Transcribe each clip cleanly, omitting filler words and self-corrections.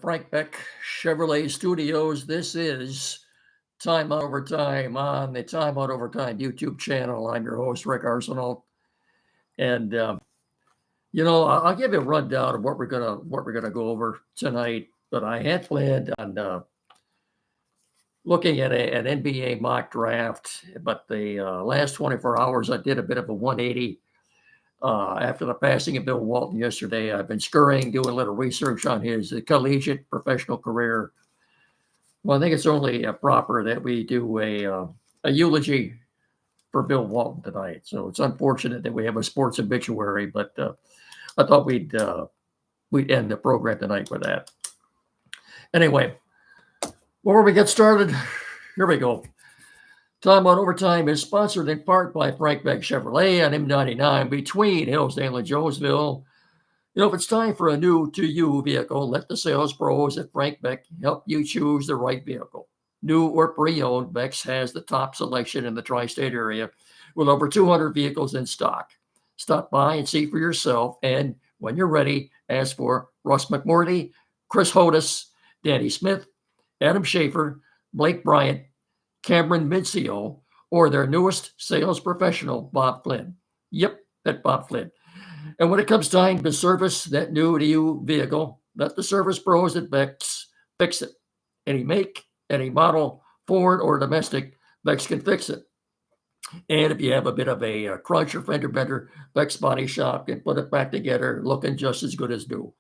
Frank Beck Chevrolet Studios. This is Time Out Over Time on the Time Out Over Time YouTube channel. I'm your host, Rick Arsenal, and I'll give you a rundown of what we're gonna go over tonight. But I had planned on looking at an NBA mock draft, but the last 24 hours I did a bit of a 180. After the passing of Bill Walton yesterday, I've been scurrying, doing a little research on his collegiate professional career. Well, I think it's only proper that we do a eulogy for Bill Walton tonight. So it's unfortunate that we have a sports obituary, but I thought we'd end the program tonight with that. Anyway, before we get started, here we go. Time on Overtime is sponsored in part by Frank Beck Chevrolet on M99 between Hillsdale and Jonesville. If it's time for a new to you vehicle, let the sales pros at Frank Beck help you choose the right vehicle. New or pre-owned, Beck's has the top selection in the tri-state area with over 200 vehicles in stock. Stop by and see for yourself, and when you're ready, ask for Russ McMurdy, Chris Hodis, Danny Smith, Adam Schaefer, Blake Bryant, Cameron Mincio, or their newest sales professional, Bob Flynn. Yep, that Bob Flynn. And when it comes time to service that new to you vehicle, let the service pros at Beck's fix it. Any make, any model, Ford or domestic, Beck's can fix it. And if you have a bit of a crunch or fender bender, Beck's Body Shop can put it back together looking just as good as new.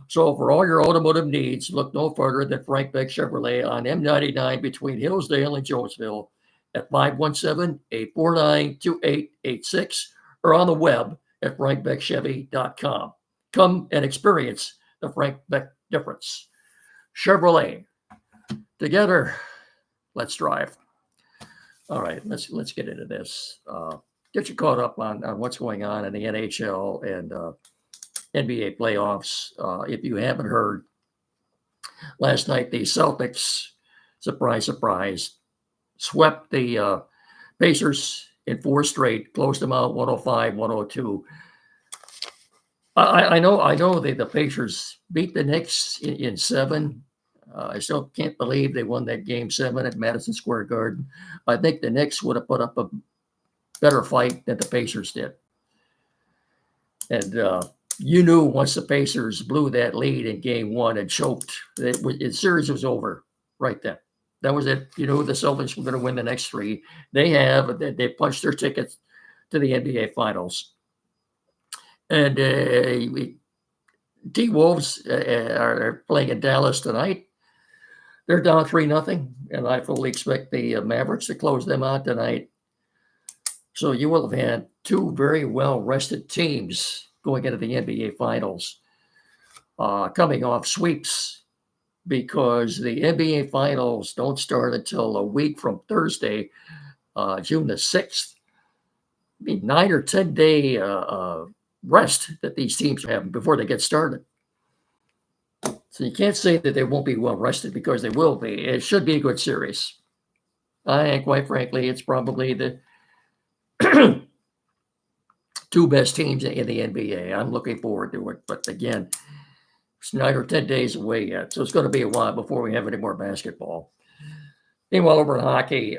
So for all your automotive needs, look no further than Frank Beck Chevrolet on M99 between Hillsdale and Jonesville at 517-849-2886 or on the web at frankbeckchevy.com. Come and experience the Frank Beck difference. Chevrolet. Together, let's drive. All right, let's get into this. Get you caught up on what's going on in the NHL and NBA playoffs. If you haven't heard, last night the Celtics, surprise, surprise, swept the Pacers in 4 straight, closed them out 105-102. I know the Pacers beat the Knicks in 7. I still can't believe they won that game 7 at Madison Square Garden. I think the Knicks would have put up a better fight than the Pacers did. And you knew once the Pacers blew that lead in game 1 and choked, the series was over right then. That was it. You knew the Celtics were going to win the next 3. They punched their tickets to the NBA Finals. And T-Wolves are playing in Dallas tonight. They're down 3-0, and I fully expect the Mavericks to close them out tonight. So you will have had 2 very well-rested teams going into the NBA Finals, coming off sweeps, because the NBA Finals don't start until a week from Thursday, June the 6th. I mean, 9 or 10 day rest that these teams have before they get started. So you can't say that they won't be well rested, because they will be. It should be a good series. And quite frankly, it's probably the 2 best teams in the NBA. I'm looking forward to it. But again, it's 9 or 10 days away yet. So it's going to be a while before we have any more basketball. Meanwhile, over in hockey,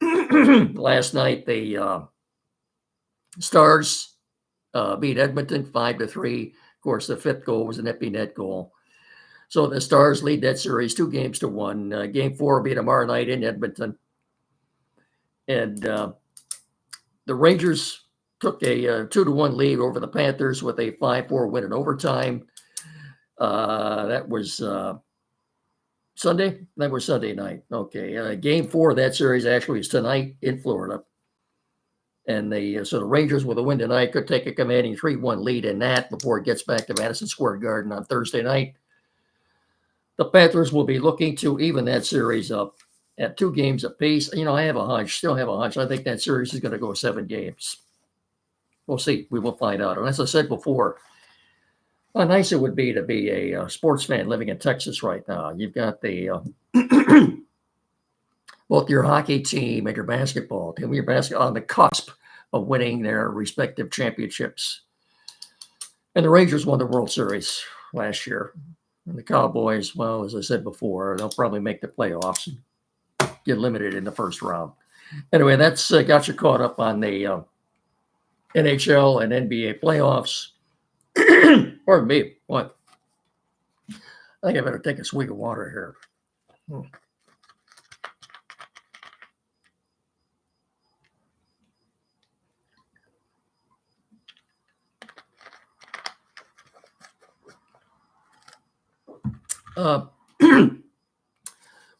last night, the Stars beat Edmonton 5-3. Of course, the 5th goal was an empty net goal. So the Stars lead that series 2-1. Game 4 will be tomorrow night in Edmonton. And the Rangers took a 2-1 lead over the Panthers with a 5-4 win in overtime. That was Sunday? That was Sunday night. Okay. Game 4 of that series actually is tonight in Florida. And so the Rangers, with a win tonight, could take a commanding 3-1 lead in that before it gets back to Madison Square Garden on Thursday night. The Panthers will be looking to even that series up at 2 games apiece. I have a hunch, still have a hunch. I think that series is going to go 7 games. We'll see. We will find out. And as I said before, how nice it would be to be a sports fan living in Texas right now. You've got the both your hockey team and your basketball team, on the cusp of winning their respective championships. And the Rangers won the World Series last year. And the Cowboys, well, as I said before, they'll probably make the playoffs and get limited in the first round. Anyway, that's got you caught up on the NHL and NBA playoffs. Pardon me. What? I think I better take a swig of water here. Uh,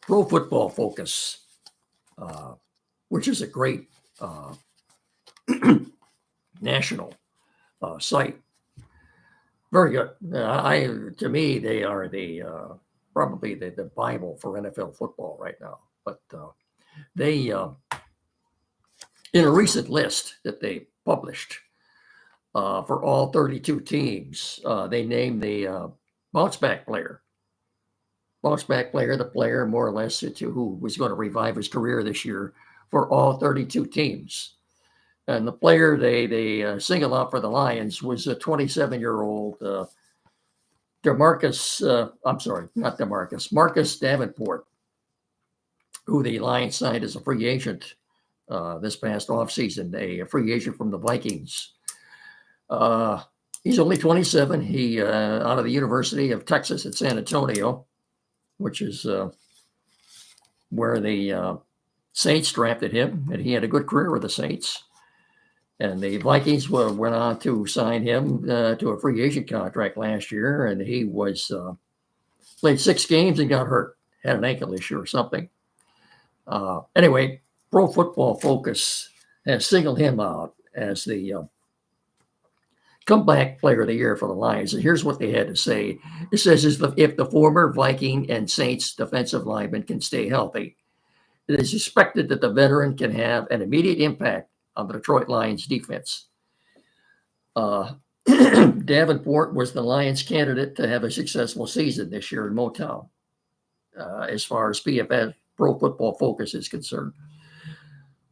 Pro Football Focus, which is a great national site. Very good. To me, they are probably the Bible for NFL football right now. But they, in a recent list that they published for all 32 teams, they named the bounce back player. Bounce back player, the player more or less who was going to revive his career this year for all 32 teams. And the player they single out for the Lions was a 27-year-old Marcus Davenport, who the Lions signed as a free agent this past offseason, a free agent from the Vikings. He's only 27. He out of the University of Texas at San Antonio, which is where the Saints drafted him, and he had a good career with the Saints. And the Vikings went on to sign him to a free agent contract last year, and he played 6 games and got hurt, had an ankle issue or something. Anyway, Pro Football Focus has singled him out as the comeback player of the year for the Lions. And here's what they had to say. It says, if the former Viking and Saints defensive lineman can stay healthy, it is expected that the veteran can have an immediate impact on the Detroit Lions defense. Davenport was the Lions candidate to have a successful season this year in Motown, as far as PFF Pro Football Focus is concerned.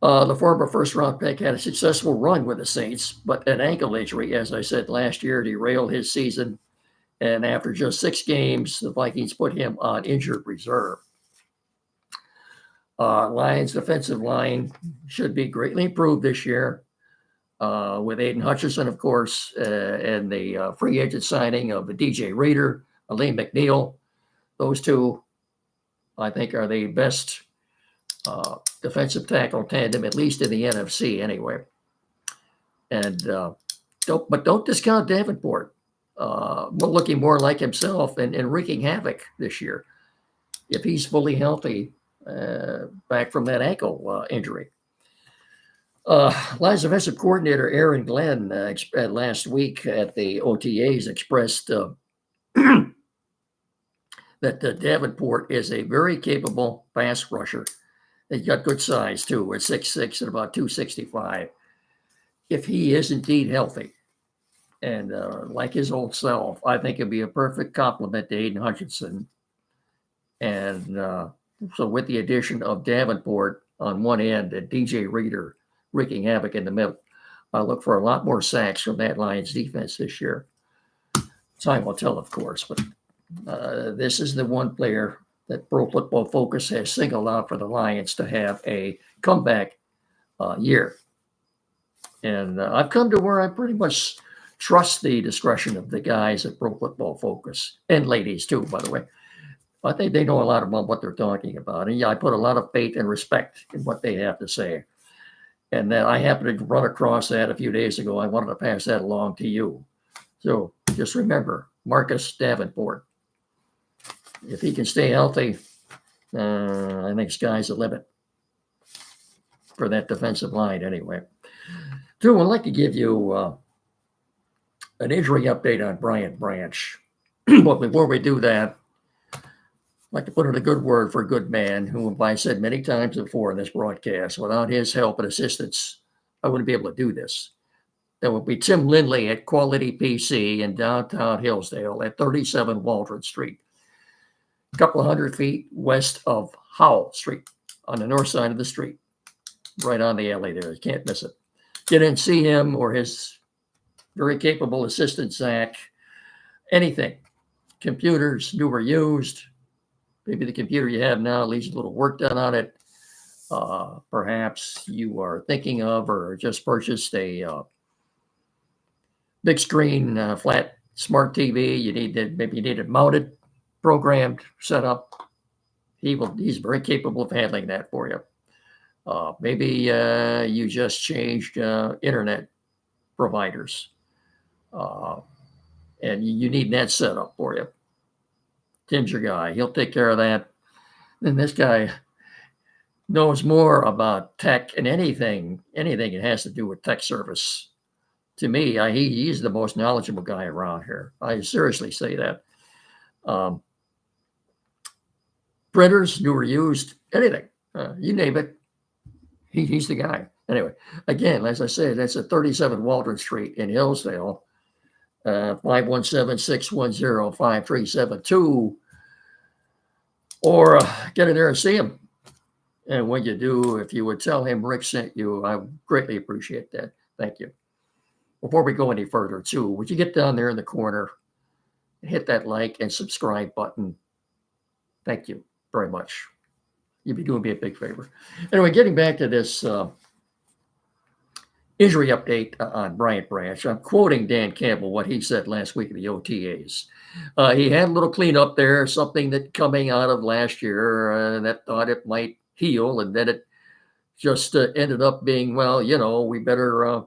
The former first-round pick had a successful run with the Saints, but an ankle injury, as I said last year, derailed his season. And after just 6 games, the Vikings put him on injured reserve. Lions' defensive line should be greatly improved this year with Aiden Hutchinson, of course, and the free agent signing of DJ Reader, Aleem McNeil. Those two, I think, are the best defensive tackle tandem, at least in the NFC anyway. And don't discount Davenport. Looking more like himself and wreaking havoc this year if he's fully healthy back from that ankle injury. Lions defensive coordinator Aaron Glenn last week at the OTAs expressed that Davenport is a very capable pass rusher. He's got good size too, at 6'6" and about 265. If he is indeed healthy and like his old self, I think it'd be a perfect complement to Aiden Hutchinson. And so with the addition of Davenport on one end and DJ Reader wreaking havoc in the middle, I look for a lot more sacks from that Lions defense this year. Time will tell, of course, but this is the one player that Pro Football Focus has singled out for the Lions to have a comeback year. And I've come to where I pretty much trust the discretion of the guys at Pro Football Focus, and ladies too, by the way. I think they know a lot about what they're talking about. And yeah, I put a lot of faith and respect in what they have to say. And then I happened to run across that a few days ago. I wanted to pass that along to you. So just remember, Marcus Davenport. If he can stay healthy, I think sky's the limit for that defensive line anyway. Drew, I'd like to give you an injury update on Brian Branch. But before we do that, I'd like to put in a good word for a good man whom I said many times before in this broadcast, without his help and assistance, I wouldn't be able to do this. That would be Tim Lindley at Quality PC in downtown Hillsdale at 37 Waldron Street, a couple of 100 feet west of Howell Street on the north side of the street, right on the alley there. You can't miss it. Get in, see him or his very capable assistant, Zach, anything. computers, new or used. Maybe the computer you have now needs a little work done on it. Perhaps you are thinking of or just purchased a big screen flat smart TV. Maybe you need it mounted, programmed, set up. He's very capable of handling that for you. Maybe you just changed internet providers, and you need that set up for you. Tim's your guy. He'll take care of that. Then this guy knows more about tech and anything that has to do with tech service. To me, he's the most knowledgeable guy around here. I seriously say that. Printers, new or used, anything. You name it. He's the guy. Anyway, again, as I said, that's at 37 Walton Street in Hillsdale, 517-610-5372. Or get in there and see him. And when you do, if you would tell him Rick sent you, I greatly appreciate that. Thank you. Before we go any further, too, would you get down there in the corner and hit that like and subscribe button? Thank you very much. You'd be doing me a big favor. Anyway, getting back to this injury update on Bryant Branch, I'm quoting Dan Campbell, what he said last week at the OTAs. He had a little cleanup there, something that coming out of last year that thought it might heal, and then it just ended up being, well, we better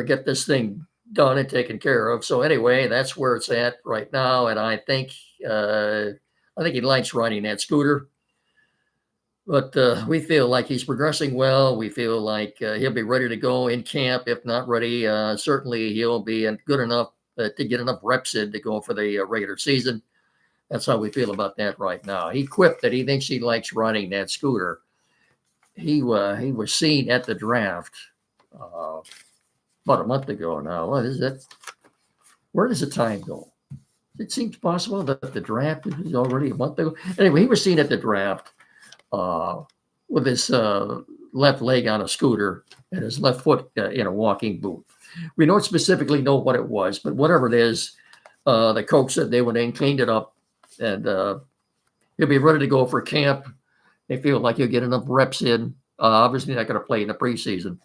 get this thing done and taken care of. So anyway, that's where it's at right now, and I think he likes riding that scooter. But we feel like he's progressing well. We feel like he'll be ready to go in camp. If not ready, certainly he'll be good enough to get enough reps in to go for the regular season. That's how we feel about that right now. He quipped that he thinks he likes riding that scooter. He was seen at the draft about a month ago now. What is it? Where does the time go? It seems possible that the draft is already a month ago. Anyway, he was seen at the draft with his left leg on a scooter and his left foot in a walking boot. We don't specifically know what it was, but whatever it is, the coach said they went in, cleaned it up, and he'll be ready to go for camp. They feel like he'll get enough reps in. Obviously not going to play in the preseason,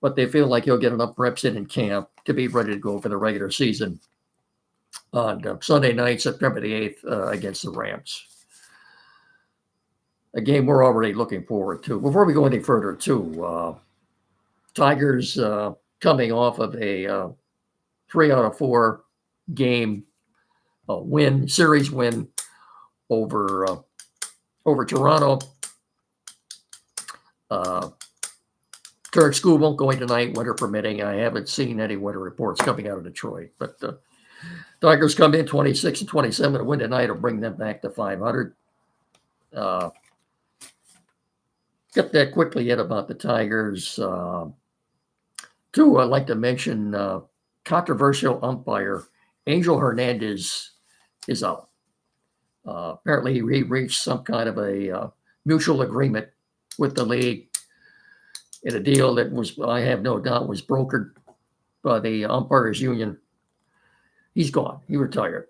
but they feel like he'll get enough reps in camp to be ready to go for the regular season on Sunday night, September the 8th, against the Rams. A game we're already looking forward to. Before we go any further, too, Tigers coming off of a 3 out of 4 game series win over Toronto. Turk School won't go in tonight, weather permitting. I haven't seen any weather reports coming out of Detroit, but Tigers come in 26-27 to win tonight will bring them back to 500. Get that quickly yet about the Tigers. Two, I'd like to mention controversial umpire Angel Hernandez is out. Apparently, he reached some kind of a mutual agreement with the league in a deal that was, I have no doubt, was brokered by the umpires union. He's gone. He retired.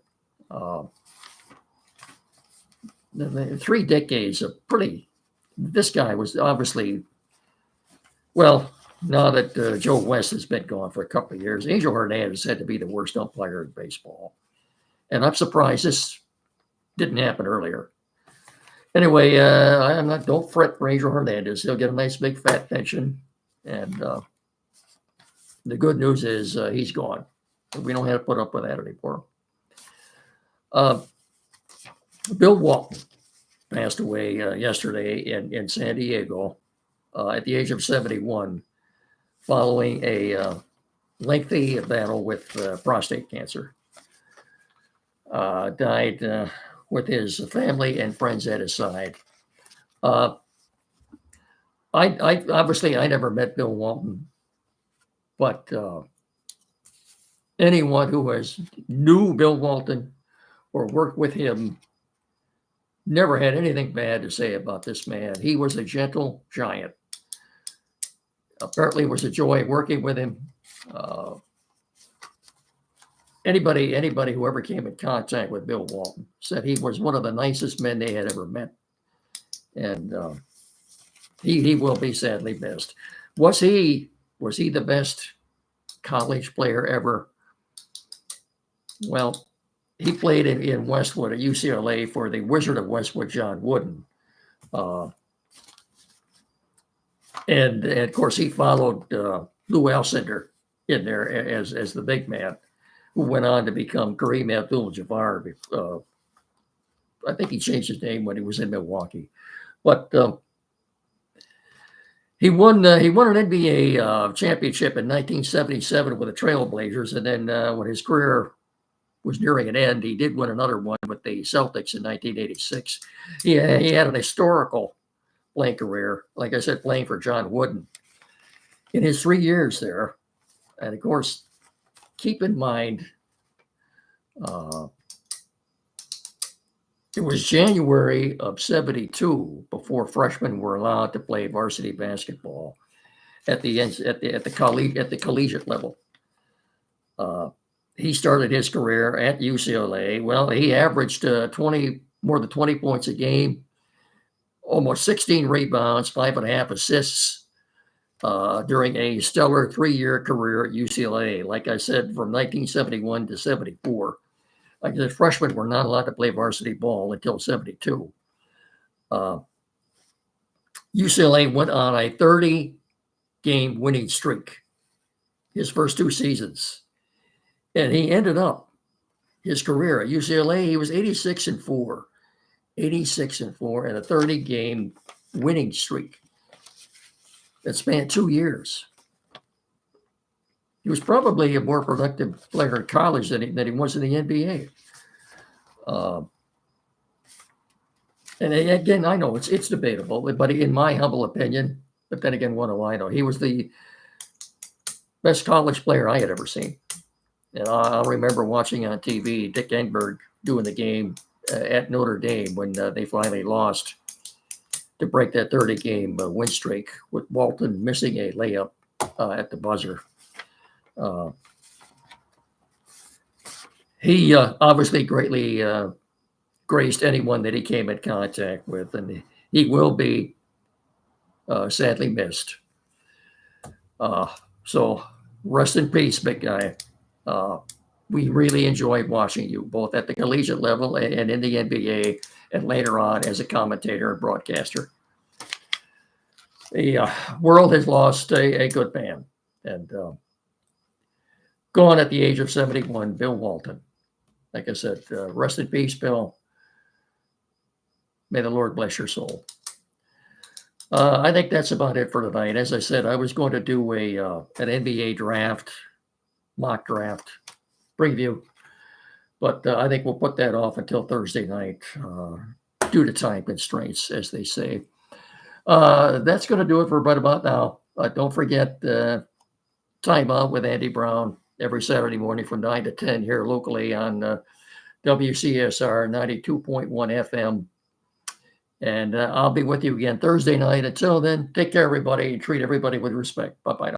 3 decades of pretty. This guy was obviously, well, now that Joe West has been gone for a couple of years, Angel Hernandez had to be the worst umpire in baseball. And I'm surprised this didn't happen earlier. Anyway, don't fret for Angel Hernandez. He'll get a nice big fat pension. And the good news is he's gone. We don't have to put up with that anymore. Bill Walton passed away yesterday in San Diego at the age of 71 following a lengthy battle with prostate cancer. Died with his family and friends at his side. I obviously never met Bill Walton, but anyone who knew Bill Walton or worked with him never had anything bad to say about this man. He was a gentle giant. Apparently, it was a joy working with him. anybody who ever came in contact with Bill Walton said he was one of the nicest men they had ever met, and he will be sadly missed. Was he the best college player ever? Well, he played in Westwood at UCLA for the Wizard of Westwood, John Wooden. Uh, and of course, he followed Lou Alcindor in there as the big man, who went on to become Kareem Abdul-Jabbar. I think he changed his name when he was in Milwaukee, but he won an NBA championship in 1977 with the Trailblazers, and then when his career was nearing an end, he did win another one with the Celtics in 1986. He had an historical playing career, like I said, playing for John Wooden in his 3 years there. And of course, keep in mind, it was January of '72 before freshmen were allowed to play varsity basketball at the collegiate level. He started his career at UCLA. Well, he averaged more than 20 points a game, almost 16 rebounds, 5.5 assists during a stellar 3-year career at UCLA. Like I said, from 1971 to '74. Like I said, freshmen were not allowed to play varsity ball until '72. UCLA went on a 30-game winning streak his first 2 seasons. And he ended up his career at UCLA. He was 86-4, 86-4, and a 30-game winning streak that spanned 2 years. He was probably a more productive player in college than he was in the NBA. And again, I know it's debatable, but in my humble opinion, but then again, what do I know? He was the best college player I had ever seen. And I'll remember watching on TV Dick Enberg doing the game at Notre Dame when they finally lost to break that 30-game win streak, with Walton missing a layup at the buzzer. He obviously greatly graced anyone that he came in contact with, and he will be sadly missed. So rest in peace, big guy. We really enjoyed watching you both at the collegiate level and in the NBA, and later on as a commentator and broadcaster. The world has lost a good man, and gone at the age of 71, Bill Walton. Like I said, rest in peace, Bill. May the Lord bless your soul. I think that's about it for tonight. As I said, I was going to do an NBA draft, mock draft preview, but I think we'll put that off until Thursday night due to time constraints, as they say. That's going to do it for right about now. Don't forget Time Out with Andy Brown every Saturday morning from 9 to 10 here locally on WCSR 92.1 FM. And I'll be with you again Thursday night. Until then, take care, everybody, and treat everybody with respect. Bye-bye now.